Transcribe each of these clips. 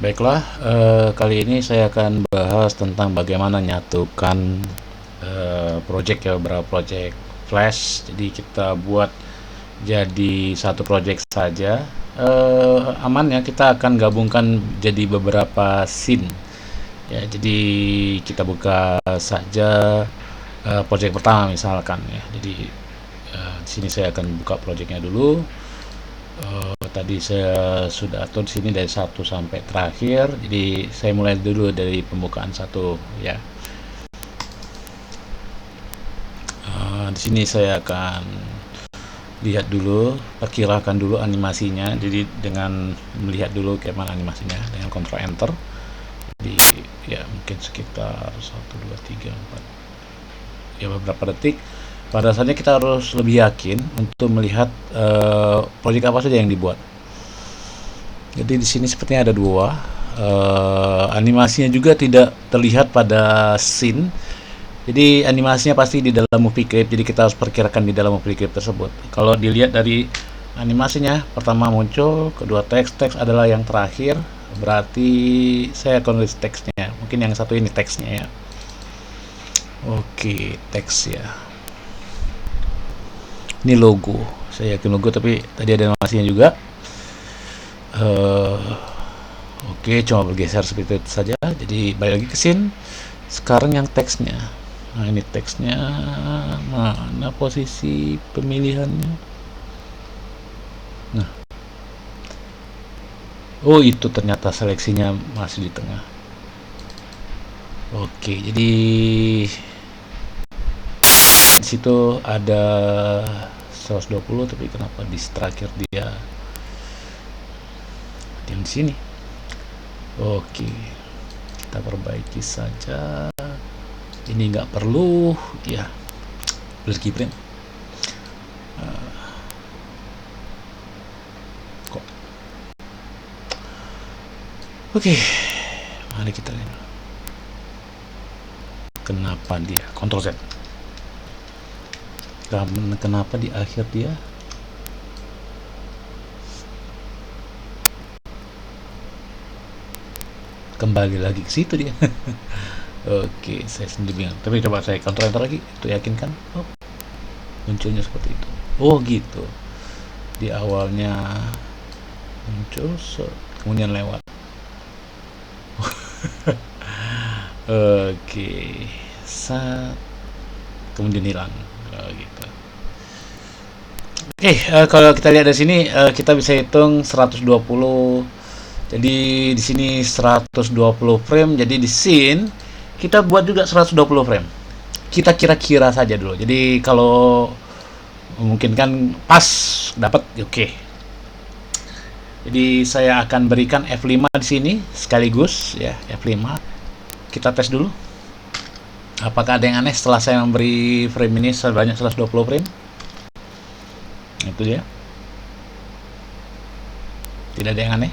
Baiklah, kali ini saya akan bahas tentang bagaimana nyatukan project ya, beberapa project Flash. Jadi kita buat jadi satu project saja. Aman ya, kita akan gabungkan jadi beberapa scene. Ya, jadi kita buka saja project pertama misalkan ya. Jadi di sini saya akan buka projectnya dulu. Tadi saya sudah atur di sini dari satu sampai terakhir. Jadi saya mulai dulu dari pembukaan satu ya. Di sini saya akan lihat dulu, perkirakan dulu animasinya. Jadi dengan melihat dulu bagaimana animasinya dengan Ctrl Enter. Jadi ya mungkin sekitar 1 2 3 4 ya beberapa detik. Pada saatnya kita harus lebih yakin untuk melihat proyek apa saja yang dibuat. Jadi di sini sepertinya ada dua. Animasinya juga tidak terlihat pada scene. Jadi animasinya pasti di dalam movie clip. Jadi kita harus perkirakan di dalam movie clip tersebut. Kalau dilihat dari animasinya, pertama muncul, kedua teks adalah yang terakhir. Berarti saya akan tulis teksnya. Mungkin yang satu ini teksnya ya. Oke, teks ya. Ini logo. Saya yakin logo, tapi tadi ada animasinya juga. Oke, cuma bergeser seperti itu saja. Jadi balik lagi ke scene. Sekarang yang teksnya. Nah, ini teksnya. Mana posisi pemilihannya? Nah. Oh, itu ternyata seleksinya masih di tengah. Oke, jadi di situ ada 120, tapi kenapa di terakhir dia di sini? Oke, kita perbaiki saja. Ini nggak perlu ya, blur keyframe. Kok oke, mari kita lihat kenapa dia Ctrl Z. Kenapa di akhir dia kembali lagi ke situ dia. Oke, saya sendiri bingung. Tapi coba saya Ctrl Enter lagi, itu yakin kan? Oh, munculnya seperti itu. Oh gitu. Di awalnya muncul, kemudian lewat. Oke, kemudian hilang. Gitu. Oke, kalau kita lihat dari sini kita bisa hitung 120. Jadi di sini 120 frame. Jadi di scene kita buat juga 120 frame. Kita kira-kira saja dulu. Jadi kalau mungkin kan pas dapat oke. Jadi saya akan berikan F5 di sini sekaligus ya, F5. Kita tes dulu. Apakah ada yang aneh setelah saya memberi frame ini sebanyak 120 frame? Itu dia. Tidak ada yang aneh.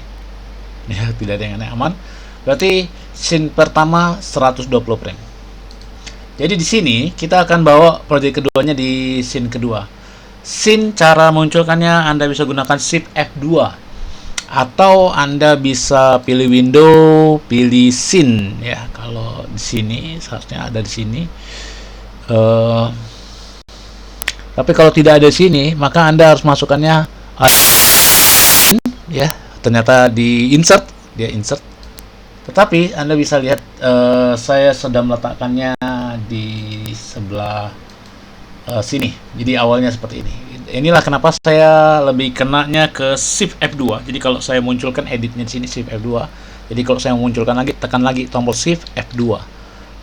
Ya, tidak ada yang aneh, aman. Berarti scene pertama 120 frame. Jadi di sini kita akan bawa project keduanya di scene kedua. Scene cara munculkannya Anda bisa gunakan Shift F2. Atau Anda bisa pilih window, pilih scene ya. Kalau di sini seharusnya ada di sini. Tapi kalau tidak ada di sini, maka Anda harus masukkannya ya. Ternyata di insert, dia insert. Tetapi Anda bisa lihat saya sedang meletakkannya di sebelah sini. Jadi awalnya seperti ini. Inilah kenapa saya lebih kenanya ke Shift F2. Jadi kalau saya munculkan editnya di sini Shift F2. Jadi kalau saya munculkan lagi, tekan lagi tombol Shift F2.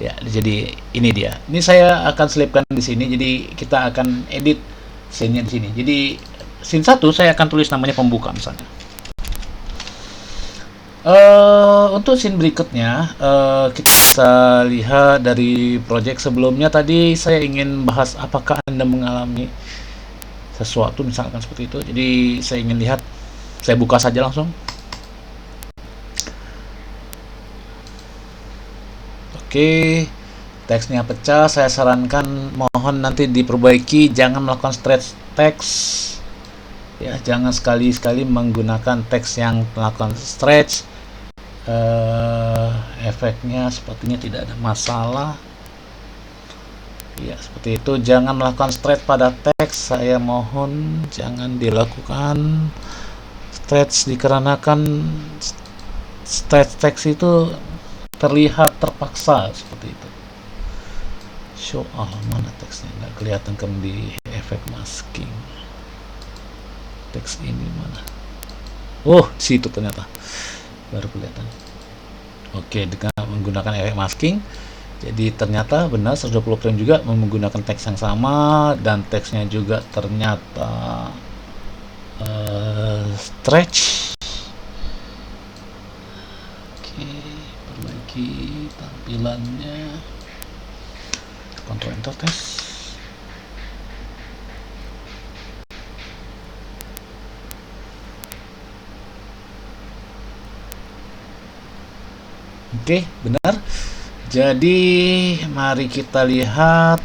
Ya, jadi ini dia. Ini saya akan selipkan di sini. Jadi kita akan edit scene-nya di sini. Jadi scene 1 saya akan tulis namanya pembuka misalnya. Untuk scene berikutnya kita bisa lihat dari project sebelumnya. Tadi saya ingin bahas apakah Anda mengalami sesuatu misalkan seperti itu. Jadi saya ingin lihat, saya buka saja langsung. Oke, teksnya pecah. Saya sarankan mohon nanti diperbaiki, jangan melakukan stretch teks ya, jangan sekali-sekali menggunakan teks yang melakukan stretch. efeknya sepertinya tidak ada masalah. Ya, seperti itu. Jangan melakukan stretch pada teks, saya mohon jangan dilakukan stretch, dikarenakan stretch teks itu terlihat terpaksa seperti itu. Show all, mana teksnya, nggak kelihatan kan di efek masking. Teks ini mana? Oh, situ ternyata baru kelihatan. Oke, dengan menggunakan efek masking, jadi ternyata benar 120 frame juga menggunakan teks yang sama, dan teksnya juga ternyata stretch. Oke, perbaiki tampilannya, Ctrl Enter tes. Oke, benar. Jadi mari kita lihat,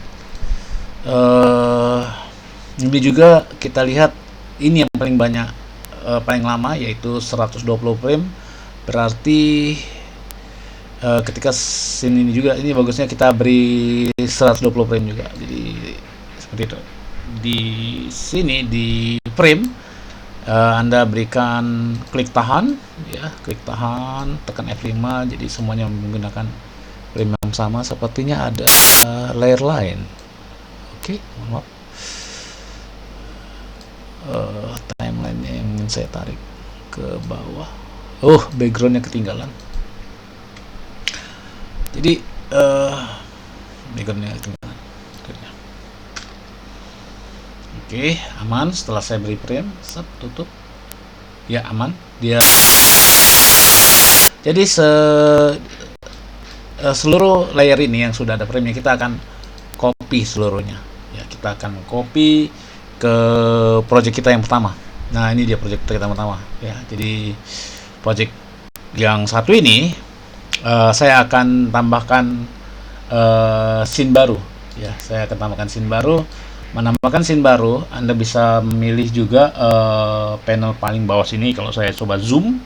ini juga kita lihat ini yang paling banyak, paling lama, yaitu 120 frame. Berarti ketika scene ini juga, ini bagusnya kita beri 120 frame juga. Jadi seperti itu. Di sini di frame, Anda berikan klik tahan, ya, klik tahan, tekan F5, jadi semuanya menggunakan frame yang sama. Sepertinya ada layer lain. Oke, maaf, timeline yang ingin saya tarik ke bawah. Oh, backgroundnya ketinggalan. Jadi backgroundnya ketinggalan. Oke, aman. Setelah saya beri frame, set, tutup. Ya, aman. Dia jadi seluruh layer ini yang sudah ada frame-nya kita akan copy seluruhnya. Ya, kita akan copy ke project kita yang pertama. Nah, ini dia project kita yang pertama. Ya, jadi project yang satu ini saya akan tambahkan scene baru. Ya, saya akan tambahkan scene baru. Menambahkan scene baru, Anda bisa memilih juga panel paling bawah sini. Kalau saya coba zoom,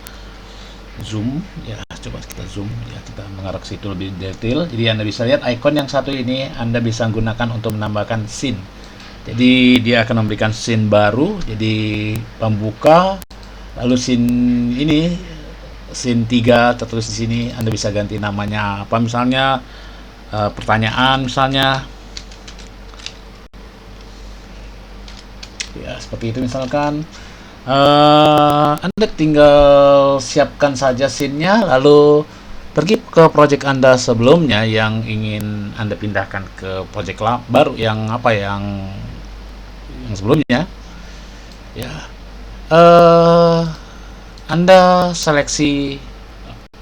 ya, coba kita zoom, ya, kita mengarah ke situ lebih detail. Jadi Anda bisa lihat icon yang satu ini Anda bisa gunakan untuk menambahkan scene. Jadi dia akan memberikan scene baru, jadi pembuka, lalu scene ini, scene 3 tertulis di sini. Anda bisa ganti namanya apa, misalnya pertanyaan misalnya. Ya, seperti itu misalkan. Anda tinggal siapkan saja scene-nya, lalu pergi ke project Anda sebelumnya yang ingin Anda pindahkan ke project baru yang apa, yang sebelumnya. Ya, Anda seleksi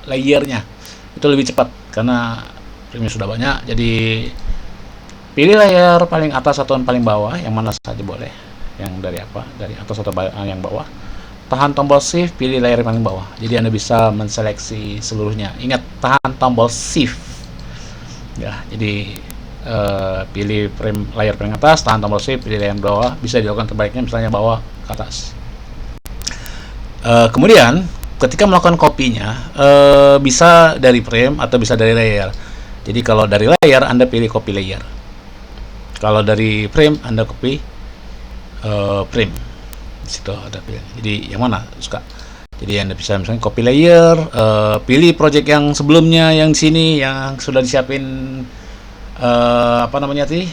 layernya, itu lebih cepat karena frame sudah banyak. Jadi pilih layer paling atas atau paling bawah, yang mana saja boleh. Yang dari atas atau yang bawah. Tahan tombol shift, pilih layer paling bawah. Jadi Anda bisa menseleksi seluruhnya. Ingat, tahan tombol shift. Ya, jadi pilih frame layar paling atas, tahan tombol shift, pilih layer bawah. Bisa dilakukan terbaiknya misalnya bawah ke atas. Kemudian ketika melakukan kopinya, bisa dari frame atau bisa dari layer. Jadi kalau dari layer Anda pilih copy layer. Kalau dari frame Anda copy frame. Di situ ada pilihan. Jadi yang mana suka. Jadi Anda bisa misalnya copy layer, pilih project yang sebelumnya yang di sini yang sudah disiapin apa namanya tadi,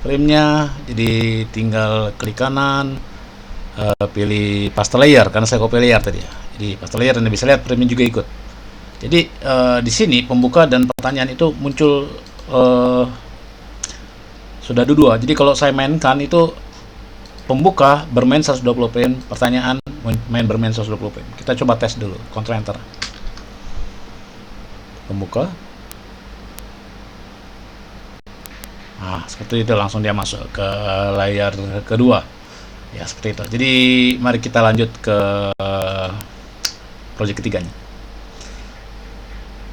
frame-nya. Jadi tinggal klik kanan, pilih paste layer karena saya copy layer tadi ya. Jadi paste layer Anda bisa lihat frame-nya juga ikut. Jadi di sini pembuka dan pertanyaan itu muncul sudah ada dua. Jadi kalau saya mainkan itu pembuka bermain 120 frame, pertanyaan main bermain 120 frame. Kita coba tes dulu, Ctrl Enter. Pembuka. Nah, seperti itu, langsung dia masuk ke layar kedua. Ya, seperti itu. Jadi mari kita lanjut ke project ketiganya.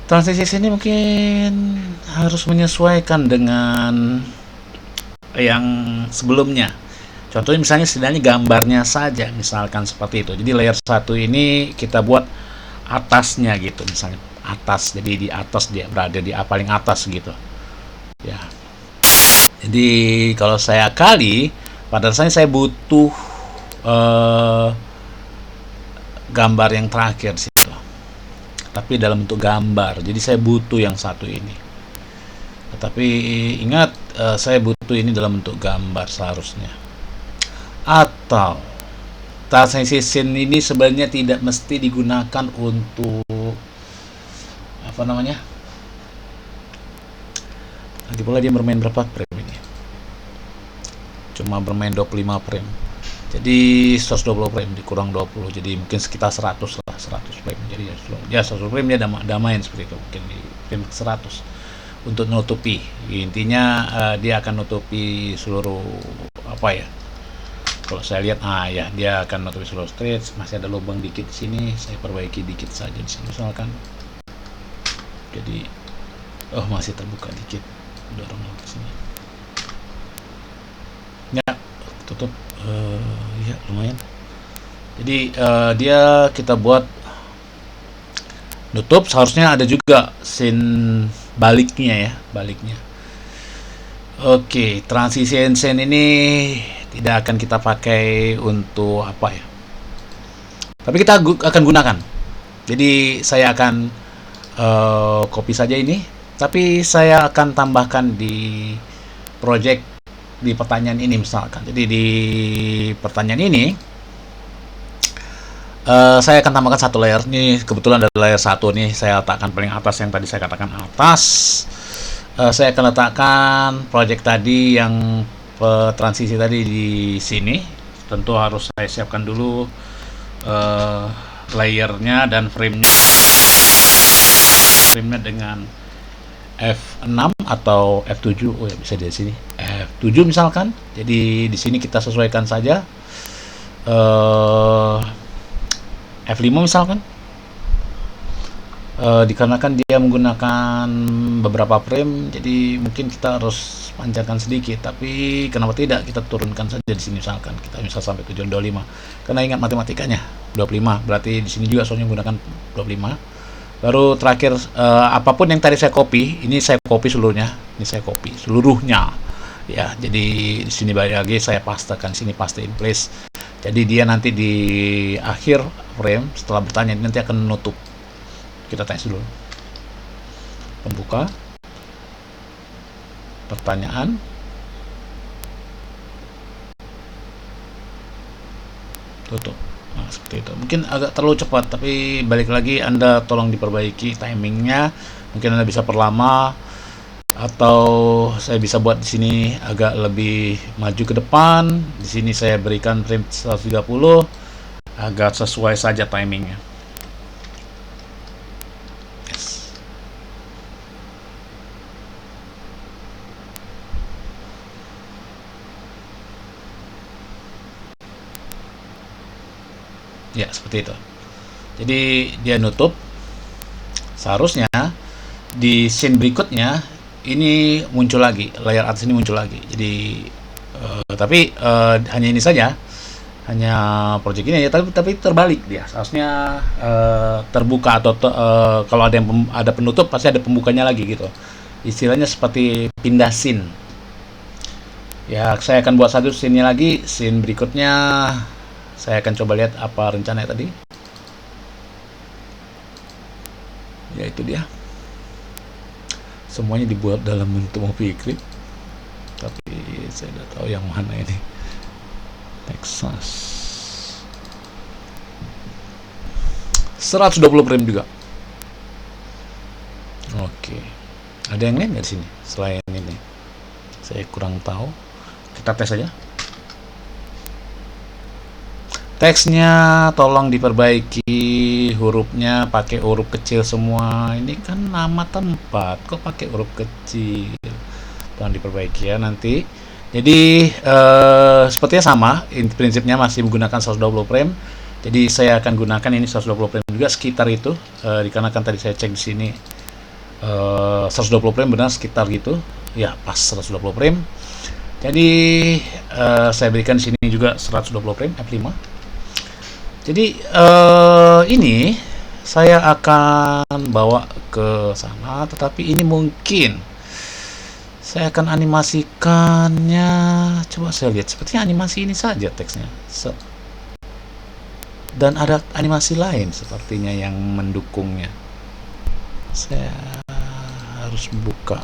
Transisi ini mungkin harus menyesuaikan dengan yang sebelumnya. Contohnya misalnya setidaknya gambarnya saja, misalkan seperti itu. Jadi layer 1 ini kita buat atasnya gitu, misalnya atas, jadi di atas, dia berada di paling atas gitu ya. Jadi kalau saya kali, pada dasarnya saya butuh gambar yang terakhir situ, tapi dalam bentuk gambar, jadi saya butuh yang satu ini. Tetapi ingat, saya butuh ini dalam bentuk gambar seharusnya. Atau transition ini sebenarnya tidak mesti digunakan untuk apa namanya, lagi pula dia bermain berapa frame ini, cuma bermain 25 frame, jadi 120 frame dikurang 20, jadi mungkin sekitar 100 lah, 100 frame. Jadi ya 100 frame dia damain seperti itu, mungkin di frame 100 untuk nutupi. Intinya dia akan nutupi seluruh apa ya, kalau saya lihat ya dia akan nutupi seluruh stretch. Masih ada lubang dikit di sini, saya perbaiki dikit saja di sini misalkan. Jadi masih terbuka dikit, dorong ke sini ya, tutup. Ya lumayan. Jadi dia kita buat nutup, seharusnya ada juga scene baliknya ya, baliknya. Oke, transition scene ini tidak akan kita pakai untuk apa ya, tapi kita akan gunakan. Jadi saya akan copy saja ini, tapi saya akan tambahkan di project di pertanyaan ini misalkan. Jadi di pertanyaan ini saya akan tambahkan satu layer. Ini kebetulan ada layer 1 nih, saya letakkan paling atas yang tadi saya katakan atas. Saya akan letakkan project tadi yang transisi tadi di sini. Tentu harus saya siapkan dulu layernya dan framenya dengan F6 atau F7. Oh ya, bisa dari sini F7 misalkan. Jadi di sini kita sesuaikan saja F5 misalkan. Dikarenakan dia menggunakan beberapa frame, jadi mungkin kita harus panjangkan sedikit, tapi kenapa tidak kita turunkan saja di sini misalkan. Kita misal sampai tujuan 25. Karena ingat matematikanya 25, berarti di sini juga soalnya menggunakan 25. Baru terakhir apapun yang tadi saya copy, ini saya copy seluruhnya. Ini saya copy seluruhnya. Ya, jadi di sini balik lagi saya pastekan sini, paste in place. Jadi dia nanti di akhir frame setelah bertanya nanti akan menutup. Kita tes dulu. Pembuka. Pertanyaan. Tutup. Nah, seperti itu. Mungkin agak terlalu cepat, tapi balik lagi Anda tolong diperbaiki timingnya. Mungkin Anda bisa perlama, atau saya bisa buat di sini agak lebih maju ke depan. Di sini saya berikan frame 130 agar sesuai saja timingnya. Yes. Ya, seperti itu. Jadi dia nutup. Seharusnya di scene berikutnya ini muncul lagi, layar atas ini muncul lagi. Jadi tapi hanya ini saja, hanya project ini ya, tapi terbalik dia. Seharusnya terbuka atau kalau ada yang ada penutup pasti ada pembukanya lagi gitu. Istilahnya seperti pindah scene. Ya, saya akan buat satu scene lagi, scene berikutnya saya akan coba lihat apa rencananya tadi. Ya, itu dia. Semuanya dibuat dalam bentuk movie clip, tapi saya tidak tahu yang mana ini. Texas 120 frame juga. Oke, ada yang lain nggak di sini selain ini? Saya kurang tahu. Kita tes saja. Teksnya tolong diperbaiki, hurufnya pakai huruf kecil semua. Ini kan nama tempat, kok pakai huruf kecil? Tolong diperbaiki ya nanti. Jadi sepertinya sama, prinsipnya masih menggunakan 120 frame. Jadi saya akan gunakan ini 120 frame juga sekitar itu. Dikarenakan tadi saya cek di sini 120 frame benar sekitar gitu. Ya, pas 120 frame. Jadi saya berikan di sini juga 120 frame F5. Jadi ini saya akan bawa ke sana, tetapi ini mungkin saya akan animasikannya. Coba saya lihat, sepertinya animasi ini saja teksnya. Dan ada animasi lain sepertinya yang mendukungnya. Saya harus buka,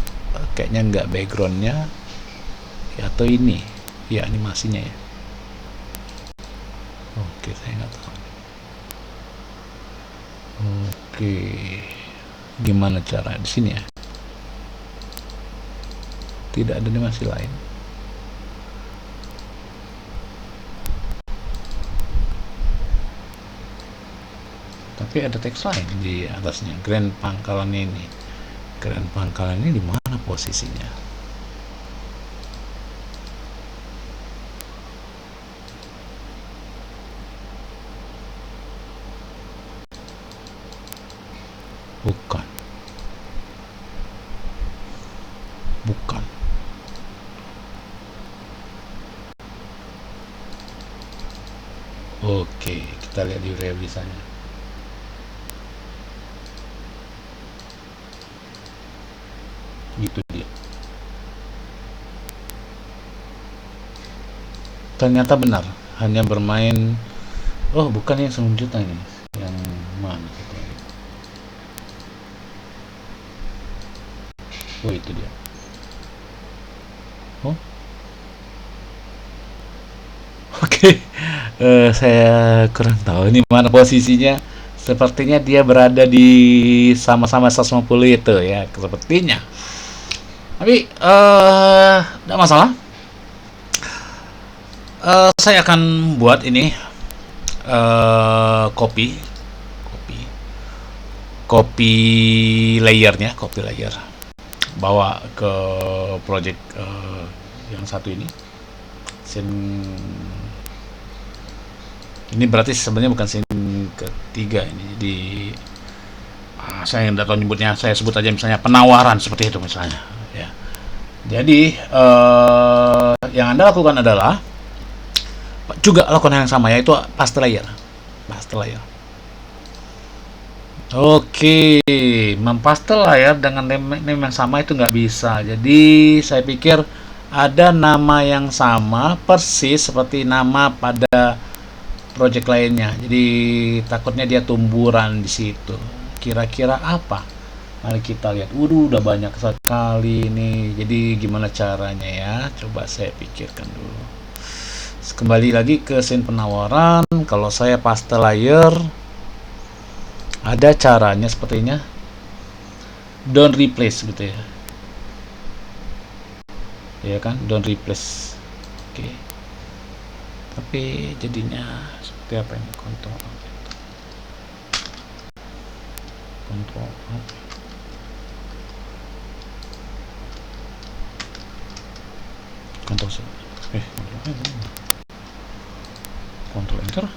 kayaknya nggak backgroundnya ya, atau ini ya animasinya ya. Oke, saya nggak tahu. Oke, gimana cara di sini ya? Tidak ada animasi lain. Tapi ada teks lain di atasnya. Grand Pangkalan ini. Grand Pangkalan ini di mana posisinya? Bukan. Bukan. Oke, kita lihat di realisanya. Gitu dia. Ternyata benar, hanya bermain. Oh, bukan yang selanjutnya ini. Yang mana? Oh, itu dia. Oh, oke. Saya kurang tahu ini mana posisinya. Sepertinya dia berada di sama-sama 150 itu ya, sepertinya. Tapi tidak masalah. Saya akan buat ini copy, copy, copy layernya, copy layer, bawa ke project yang satu ini. Ini berarti sebenarnya bukan scene ketiga ini. Jadi saya tidak tahu nyebutnya. Saya sebut aja misalnya penawaran seperti itu misalnya. Ya. Jadi yang Anda lakukan adalah juga lakukan yang sama, yaitu paste layer. Paste layer. Oke, mempaste layer dengan name yang sama itu nggak bisa. Jadi saya pikir ada nama yang sama persis seperti nama pada project lainnya. Jadi takutnya dia tumburan di situ. Kira-kira apa? Mari kita lihat. Udah banyak sekali ini. Jadi gimana caranya ya? Coba saya pikirkan dulu. Kembali lagi ke scene penawaran. Kalau saya paste layer, ada caranya sepertinya. Don't replace gitu ya. Ya kan? Don't replace. Oke. Tapi jadinya seperti apa ini? Kontrol kontrol enter.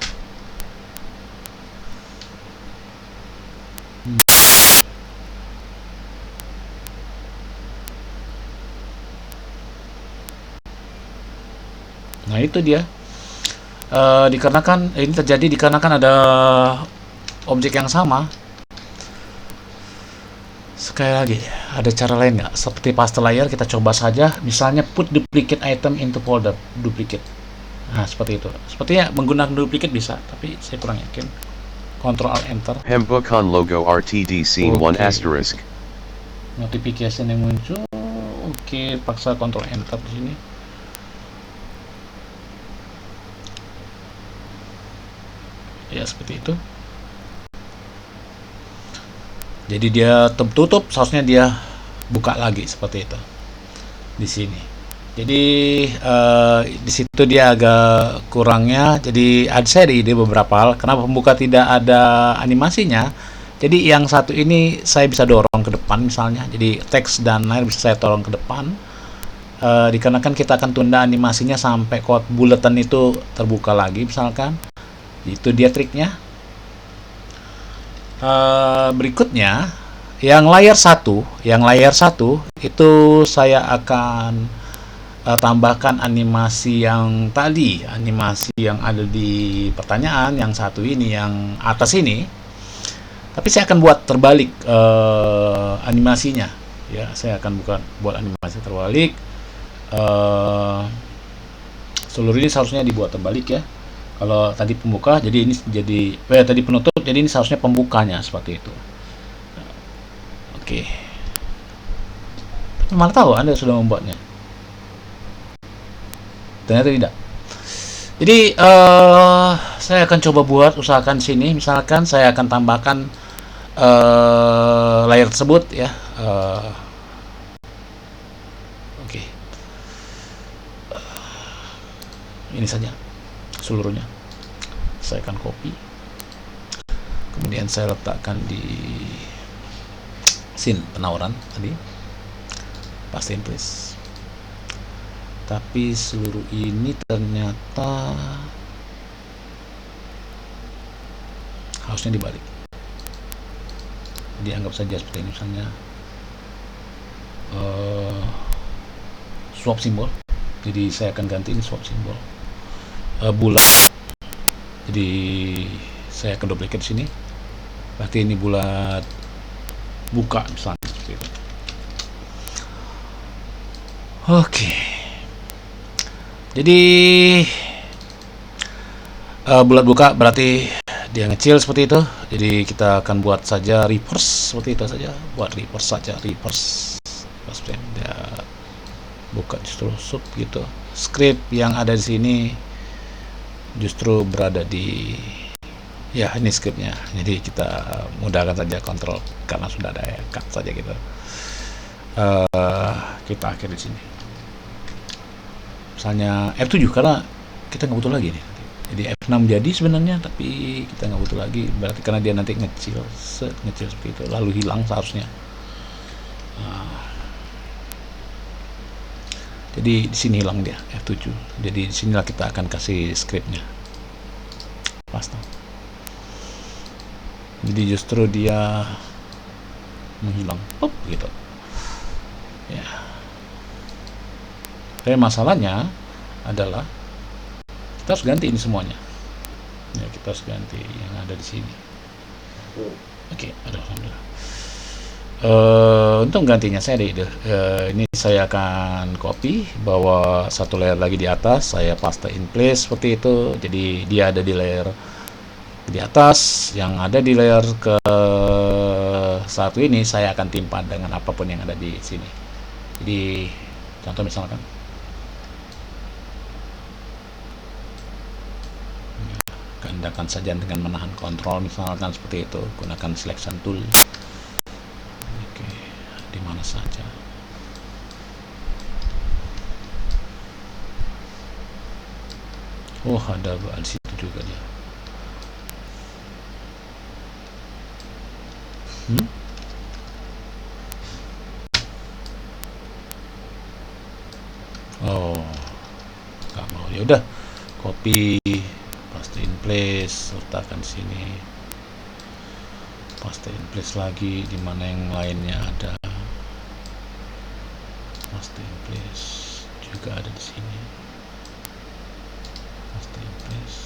Nah itu dia. Dikarenakan ini terjadi dikarenakan ada objek yang sama. Sekali lagi, ada cara lain nggak? Seperti paste layer, kita coba saja. Misalnya put duplicate item into folder, duplicate. Nah seperti itu. Sepertinya menggunakan duplicate bisa, tapi saya kurang yakin. Ctrl Alt Enter. Hembukan logo RTD scene 1 asterisk. Notification yang muncul. Oke, paksa Ctrl Enter di sini. Ya seperti itu. Jadi dia tutup, seharusnya dia buka lagi seperti itu di sini. Jadi di situ dia agak kurangnya. Jadi saya ada ide beberapa hal. Kenapa pembuka tidak ada animasinya? Jadi yang satu ini saya bisa dorong ke depan misalnya. Jadi teks dan lain bisa saya dorong ke depan. Dikarenakan kita akan tunda animasinya sampai code bulletin itu terbuka lagi misalkan. Itu dia triknya. Berikutnya yang layar satu itu saya akan tambahkan animasi yang tadi, animasi yang ada di pertanyaan yang satu ini, yang atas ini. Tapi saya akan buat terbalik animasinya, ya. Saya akan buat animasi terbalik. Seluruh ini seharusnya dibuat terbalik, ya. Kalau tadi pembuka, jadi ini jadi tadi penutup, jadi ini seharusnya pembukanya seperti itu. Oke. Mana tahu Anda sudah membuatnya? Ternyata tidak. Jadi saya akan coba buat, usahakan sini. Misalkan saya akan tambahkan layer tersebut, ya. Oke. Ini saja seluruhnya. Saya akan copy, kemudian saya letakkan di scene penawaran tadi, pastiin please. Tapi seluruh ini ternyata harusnya dibalik. Dianggap saja seperti ini, misalnya swap simbol. Jadi saya akan ganti ini swap simbol bulat. Jadi saya akan duplicate di sini. Berarti ini bulat buka misalnya seperti itu. Oke. Jadi bulat buka berarti dia ngecil seperti itu. Jadi kita akan buat saja reverse seperti itu saja. Buat reverse saja, reverse. Dia buka justru sub gitu. Script yang ada di sini justru berada di, ya, ini scriptnya. Jadi kita mudahkan saja kontrol karena sudah ada, ya, cut saja gitu. Kita akhiri di sini. Misalnya F7 karena kita nggak butuh lagi nih. Jadi F6 jadi sebenarnya, tapi kita nggak butuh lagi. Berarti karena dia nanti ngecil seperti itu, lalu hilang seharusnya. Jadi di sini hilang dia F7. Jadi disinilah kita akan kasih scriptnya. Pasta. Jadi justru dia menghilang, gitu. Ya. Tapi masalahnya adalah kita harus ganti ini semuanya. Ya, kita harus ganti yang ada di sini. Oke, alhamdulillah. Untuk gantinya saya ada ide. Ini saya akan copy, bawa satu layer lagi di atas, saya paste in place seperti itu. Jadi dia ada di layer di atas, yang ada di layer ke satu ini saya akan timpa dengan apapun yang ada di sini. Jadi contoh misalkan gandakan saja dengan menahan kontrol, misalkan seperti itu, gunakan selection tool. Oke, di mana saja. Oh, ada di situ juga dia. Oh, nggak mau. Ya udah, copy, paste in place, letakkan sini, paste in place lagi, di mana yang lainnya ada, paste in place juga ada di sini, paste in place.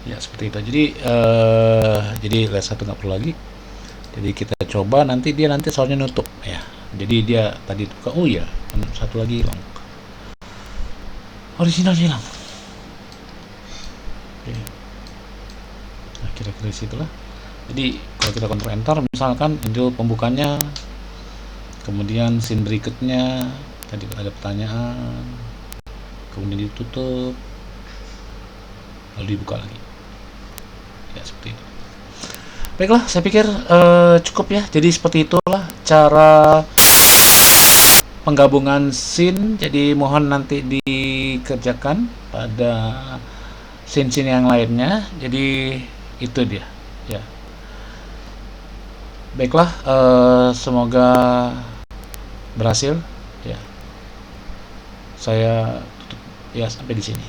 Ya seperti itu. Jadi layer satu nggak perlu lagi. Jadi kita coba, nanti dia soalnya nutup ya. Jadi dia tadi buka, oh ya, satu lagi hilang, original hilang. Oke. Nah, kira-kira situlah. Jadi kalau kita kontrol enter, misalkan itu pembukanya, kemudian scene berikutnya tadi ada pertanyaan, kemudian ditutup, lalu dibuka lagi. Ya seperti itu. Baiklah, saya pikir cukup ya. Jadi seperti itulah cara penggabungan scene. Jadi mohon nanti dikerjakan pada scene-scene yang lainnya. Jadi itu dia ya. Baiklah, semoga berhasil ya. Saya tutup ya sampai di sini.